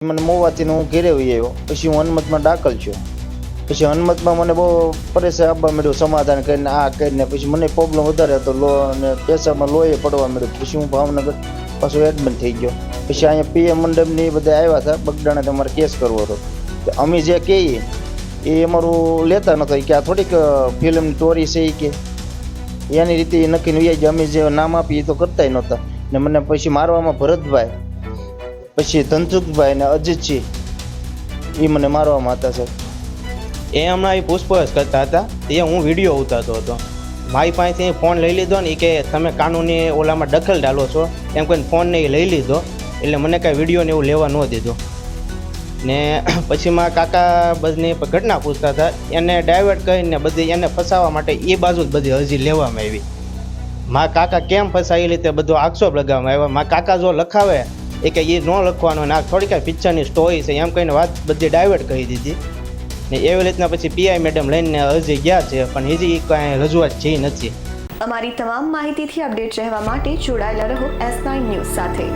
મને મોવાથી હું ઘેરે આવ્યો, પછી હું હનુમતમાં દાખલ છું. પછી હનુમતમાં મને બહુ પરેશાન આપવા મળ્યું, સમાધાન કરીને આ કરીને. પછી મને પ્રોબ્લેમ વધારે હતો, લો અને પેશાબમાં લોહી પડવા મળ્યું. પછી હું ભાવનગર પાછું એડમિટ થઈ ગયો. પછી અહીંયા પીએમ મંડપની બધા આવ્યા હતા, બગડાણે તમારે કેસ કરવો હતો. અમે જે કહીએ એ અમારું લેતા નહોતા, કે આ થોડીક ફિલ્મની સ્ટોરી છે કે એની રીતે નક્કી વ્યાજ. અમે જે નામ આપીએ એ તો કરતા નહોતા. ને મને પછી મારવામાં ભરતભાઈ, પછી ધનસુખભાઈ ને અજીતસિંહ એ મને મારવામાં હતા સર. એ હમણાં એ પૂછપરછ કરતા હતા, તે હું વિડીયો ઉતારતો હતો. મારી પાસેથી ફોન લઈ લીધો ને, એ કે તમે કાનૂની ઓલામાં દખલ ડાલો છો એમ કહીને ફોન ને એ લઈ લીધો. એટલે મને કાંઈ વિડીયો ને એવું લેવા ન દીધું. ને પછી મારા કાકા બધી ઘટના પૂછતા હતા, એને ડાયવર્ટ કરીને બધી એને ફસાવવા માટે એ બાજુ જ બધી અરજી લેવામાં આવી. મારા કાકા કેમ ફસાય એ રીતે બધો આક્ષેપ લગાવવામાં આવ્યો. મારા કાકા જો લખાવે એ કે એ ન લખવાનો ને આ થોડી કાંઈ પિક્ચરની સ્ટોરી છે એમ કહીને વાત બધી ડાયવર્ટ કરી દીધી. ને એવી રીતના પછી પીઆઈ મેડમ લઈને અરજી ગયા છે, પણ હજી કાંઈ રજૂઆત થઈ નથી. અમારી તમામ માહિતીથી અપડેટ રહેવા માટે જોડાયેલા રહો S9 ન્યૂઝ સાથે.